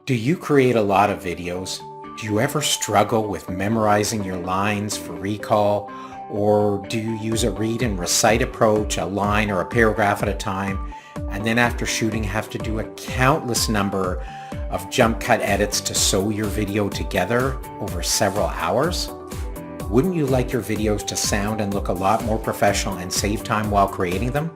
Do you create a lot of videos? Do you ever struggle with memorizing your lines for recall? Or do you use a read and recite approach, a line or a paragraph at a time, and then after shooting have to do a countless number of jump cut edits to sew your video together over several hours? Wouldn't you like your videos to sound and look a lot more professional and save time while creating them?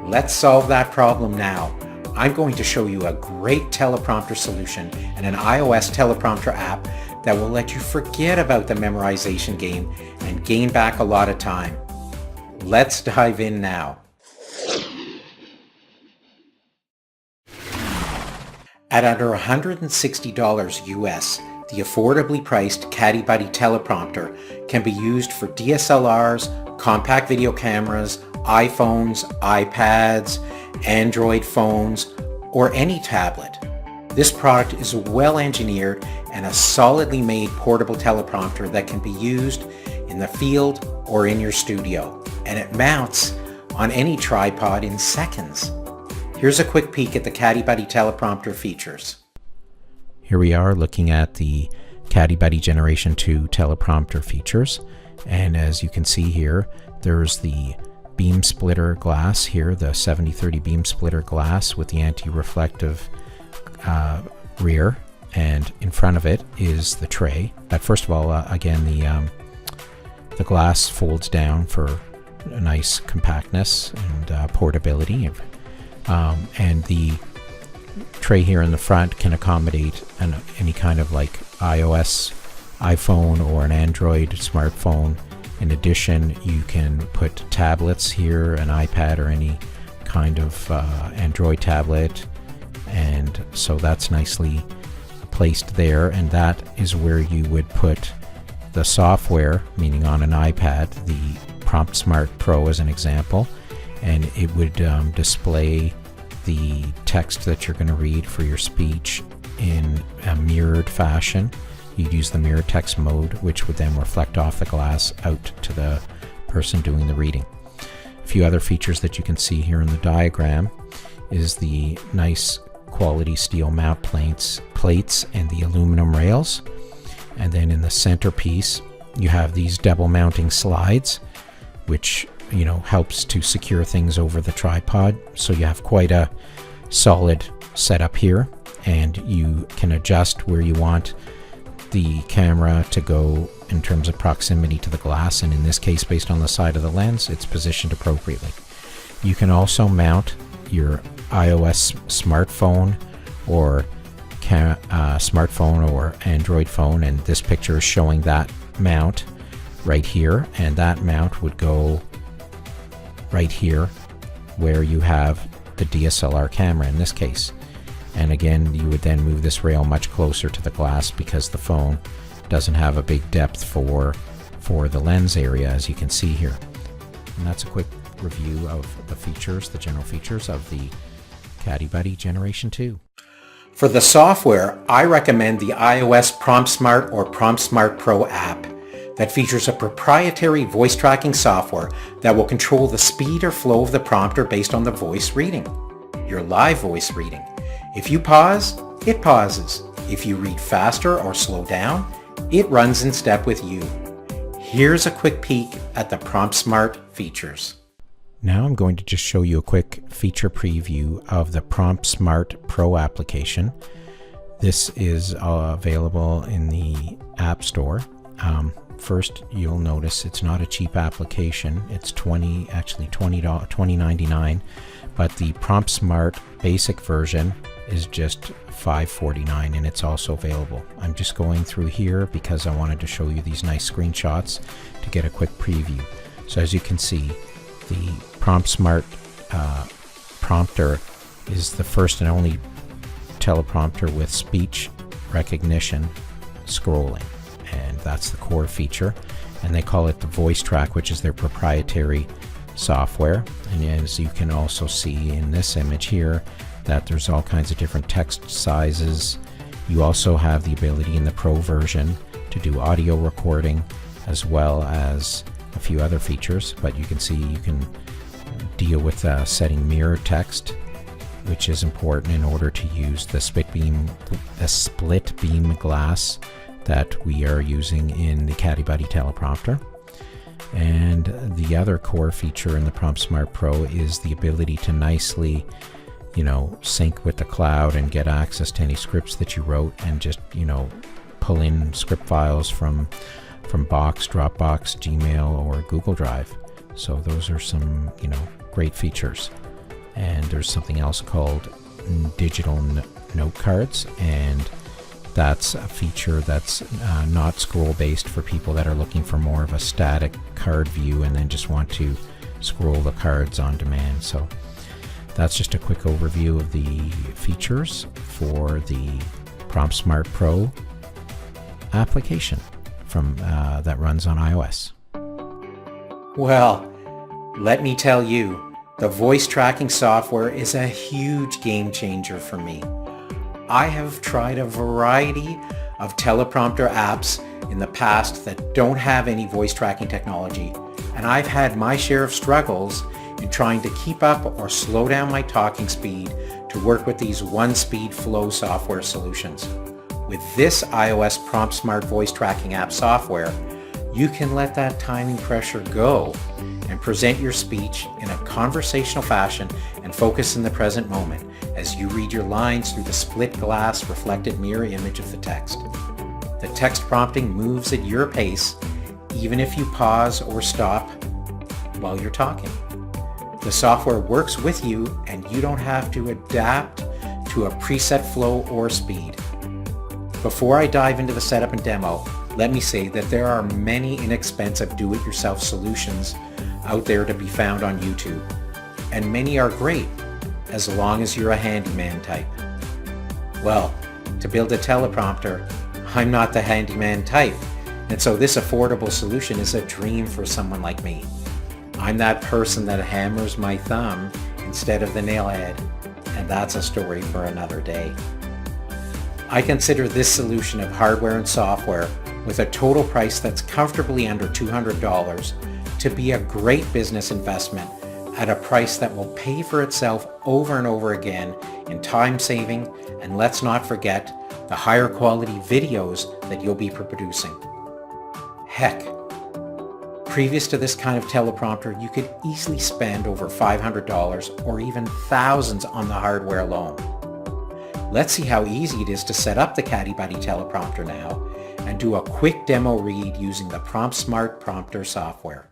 Let's solve that problem now. I'm going to show you a great teleprompter solution and an iOS teleprompter app that will let you forget about the memorization game and gain back a lot of time. Let's dive in now. At under $160 US, the affordably priced Caddie Buddy Teleprompter can be used for DSLRs, compact video cameras, iPhones, iPads, Android phones, or any tablet. This product is well engineered and a solidly made portable teleprompter that can be used in the field or in your studio, and it mounts on any tripod in seconds. Here's a quick peek at the Caddie Buddy Teleprompter features. Here we are looking at the Caddie Buddy Generation 2 teleprompter features, and as you can see here, there's the beam splitter glass here, the 70-30 beam splitter glass with the anti-reflective rear, and in front of it is the tray. But first of all, again, the glass folds down for a nice compactness and portability, and the tray here in the front can accommodate any kind of like iOS iPhone or an Android smartphone. In addition, you can put tablets here, an iPad or any kind of Android tablet, and so that's nicely placed there, and that is where you would put the software, meaning on an iPad, the PromptSmart Pro as an example, and it would display the text that you're going to read for your speech in a mirrored fashion. You'd use the mirror text mode, which would then reflect off the glass out to the person doing the reading. A few other features that you can see here in the diagram is the nice quality steel mount plates and the aluminum rails. And then in the centerpiece, you have these double mounting slides, which helps to secure things over the tripod. So you have quite a solid setup here, and you can adjust where you want the camera to go in terms of proximity to the glass, and in this case, based on the side of the lens, it's positioned appropriately. You can also mount your iOS smartphone or smartphone or Android phone, and this picture is showing that mount right here, and that mount would go right here where you have the DSLR camera in this case. And again, you would then move this rail much closer to the glass because the phone doesn't have a big depth for the lens area, as you can see here. And that's a quick review of the features, the general features of the Caddie Buddy Generation 2. For the software, I recommend the iOS PromptSmart or PromptSmart Pro app that features a proprietary voice tracking software that will control the speed or flow of the prompter based on the voice reading, your live voice reading. If you pause, it pauses. If you read faster or slow down, it runs in step with you. Here's a quick peek at the PromptSmart features. Now I'm going to just show you a quick feature preview of the PromptSmart Pro application. This is available in the App Store. First, you'll notice it's not a cheap application. It's $20.99, but the PromptSmart basic version is just $5.49, and it's also available. I'm just going through here because I wanted to show you these nice screenshots to get a quick preview. So as you can see, the PromptSmart prompter is the first and only teleprompter with speech recognition scrolling, and that's the core feature, and they call it the voice track, which is their proprietary software. And as you can also see in this image here, that there's all kinds of different text sizes. You also have the ability in the Pro version to do audio recording as well as a few other features, but you can see you can deal with setting mirror text which is important in order to use the split beam glass that we are using in the Caddie Buddy Teleprompter. And the other core feature in the PromptSmart Pro is the ability to nicely, sync with the cloud and get access to any scripts that you wrote, and just, pull in script files from Box, Dropbox, Gmail, or Google Drive. So those are some, great features. And there's something else called digital note cards, and that's a feature that's not scroll based for people that are looking for more of a static card view and then just want to scroll the cards on demand. So that's just a quick overview of the features for the PromptSmart Pro application from that runs on iOS. Well, let me tell you, the voice tracking software is a huge game changer for me. I have tried a variety of teleprompter apps in the past that don't have any voice tracking technology, and I've had my share of struggles in trying to keep up or slow down my talking speed to work with these one-speed flow software solutions. With this iOS PromptSmart voice tracking app software, you can let that timing pressure go and present your speech in a conversational fashion and focus in the present moment as you read your lines through the split glass reflected mirror image of the text. The text prompting moves at your pace, even if you pause or stop while you're talking. The software works with you, and you don't have to adapt to a preset flow or speed. Before I dive into the setup and demo, let me say that there are many inexpensive do-it-yourself solutions out there to be found on YouTube, and many are great as long as you're a handyman type. Well, to build a teleprompter, I'm not the handyman type, and so this affordable solution is a dream for someone like me. I'm that person that hammers my thumb instead of the nail head, and that's a story for another day. I consider this solution of hardware and software with a total price that's comfortably under $200 to be a great business investment at a price that will pay for itself over and over again in time saving, and let's not forget the higher quality videos that you'll be producing. Heck, previous to this kind of teleprompter, you could easily spend over $500 or even thousands on the hardware alone. Let's see how easy it is to set up the Caddie Buddy Teleprompter now and do a quick demo read using the PromptSmart Prompter software.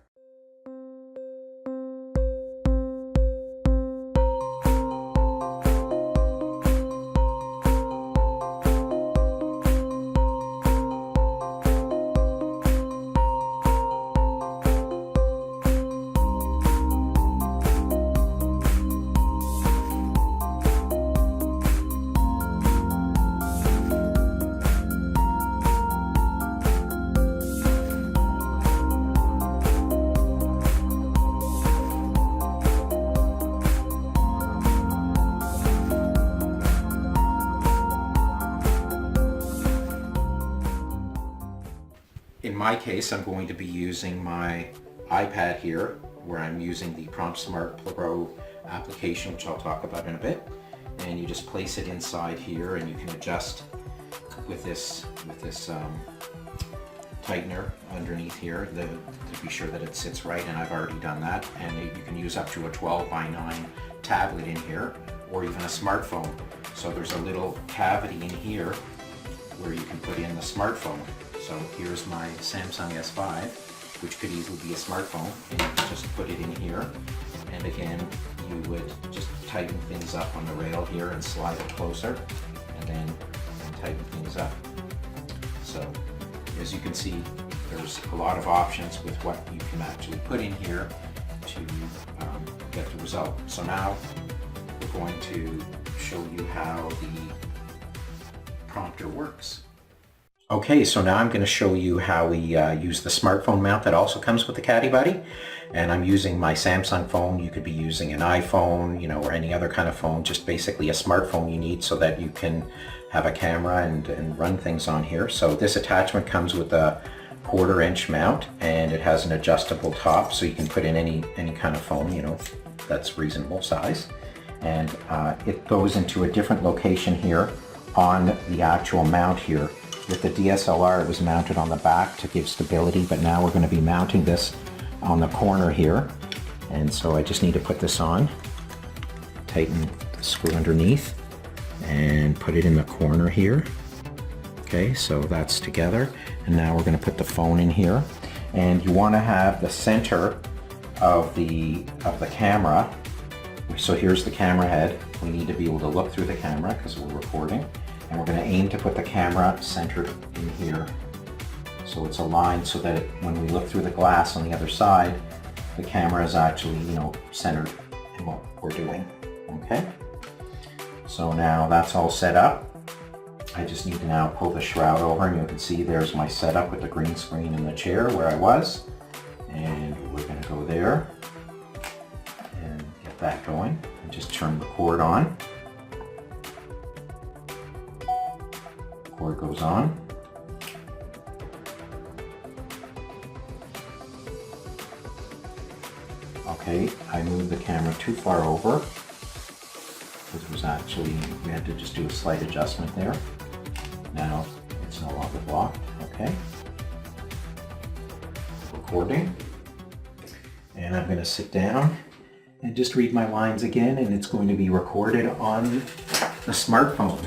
In my case, I'm going to be using my iPad here, where I'm using the PromptSmart Pro application, which I'll talk about in a bit. And you just place it inside here, and you can adjust with this tightener underneath here to be sure that it sits right, and I've already done that. And you can use up to a 12:9 tablet in here, or even a smartphone. So there's a little cavity in here where you can put in the smartphone. So here's my Samsung S5, which could easily be a smartphone, and you can just put it in here. And again, you would just tighten things up on the rail here and slide it closer, and then tighten things up. So as you can see, there's a lot of options with what you can actually put in here to get the result. So now we're going to show you how the prompter works. Okay, so now I'm going to show you how we use the smartphone mount that also comes with the Caddie Buddy. And I'm using my Samsung phone. You could be using an iPhone, or any other kind of phone, just basically a smartphone you need so that you can have a camera and run things on here. So this attachment comes with a 1/4 inch mount, and it has an adjustable top, so you can put in any kind of phone, that's reasonable size. and it goes into a different location here on the actual mount here. With the DSLR, it was mounted on the back to give stability, but now we're going to be mounting this on the corner here. And so I just need to put this on, tighten the screw underneath, and put it in the corner here. Okay, so that's together. And now we're going to put the phone in here. And you want to have the center of the camera. So here's the camera head. We need to be able to look through the camera because we're recording. And we're going to aim to put the camera centered in here. So it's aligned so that when we look through the glass on the other side, the camera is actually, centered in what we're doing. Okay? So now that's all set up. I just need to now pull the shroud over, and you can see there's my setup with the green screen in the chair where I was. And we're going to go there and get that going. And just turn the cord on. The cord goes on. Okay, I moved the camera too far over. It was actually, we had to just do a slight adjustment there. Now it's no longer blocked. Okay. Recording. And I'm going to sit down and just read my lines again, and it's going to be recorded on the smartphone.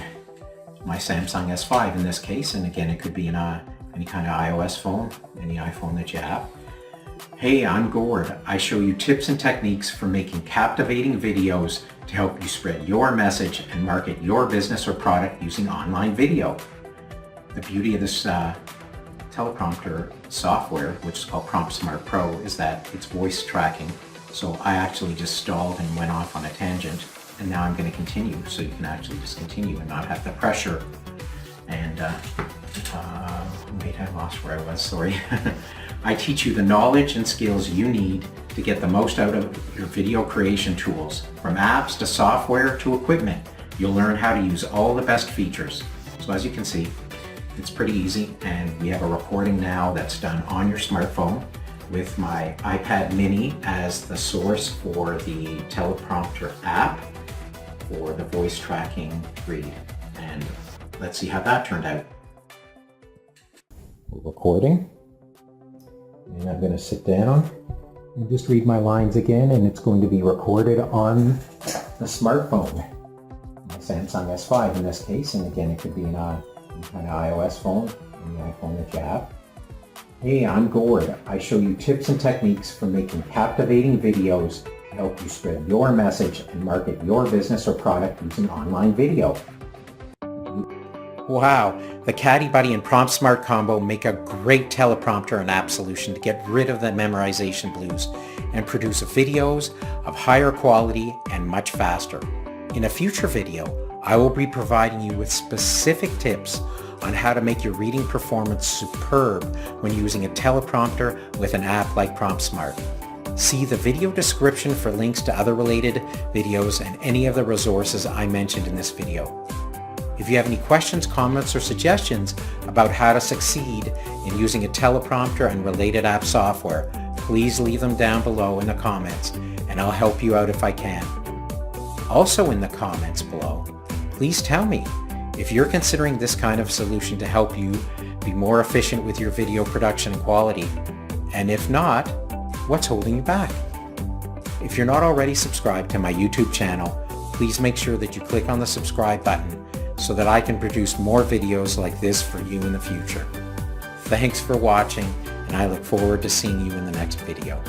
My Samsung S5 in this case, and again it could be any kind of iOS phone, any iPhone that you have. Hey, I'm Gord. I show you tips and techniques for making captivating videos to help you spread your message and market your business or product using online video. The beauty of this teleprompter software, which is called PromptSmart Pro, is that it's voice tracking. So I actually just stalled and went off on a tangent, and now I'm going to continue, so you can actually just continue and not have the pressure. And wait, I lost where I was, sorry. I teach you the knowledge and skills you need to get the most out of your video creation tools. From apps to software to equipment, you'll learn how to use all the best features. So as you can see, it's pretty easy, and we have a recording now that's done on your smartphone with my iPad mini as the source for the Teleprompter app for the voice tracking read. And let's see how that turned out. Recording. And I'm going to sit down and just read my lines again, and it's going to be recorded on the smartphone. My Samsung S5 in this case, and again it could be any kind of iOS phone, any iPhone that you have. Hey, I'm Gord. I show you tips and techniques for making captivating videos to help you spread your message and market your business or product using online video. Wow, the Caddie Buddy and PromptSmart combo make a great teleprompter and app solution to get rid of the memorization blues and produce videos of higher quality and much faster. In a future video, I will be providing you with specific tips on how to make your reading performance superb when using a teleprompter with an app like PromptSmart. See the video description for links to other related videos and any of the resources I mentioned in this video. If you have any questions, comments, or suggestions about how to succeed in using a teleprompter and related app software, please leave them down below in the comments, and I'll help you out if I can. Also in the comments below, please tell me if you're considering this kind of solution to help you be more efficient with your video production and quality. And if not, what's holding you back? If you're not already subscribed to my YouTube channel, please make sure that you click on the subscribe button so that I can produce more videos like this for you in the future. Thanks for watching, and I look forward to seeing you in the next video.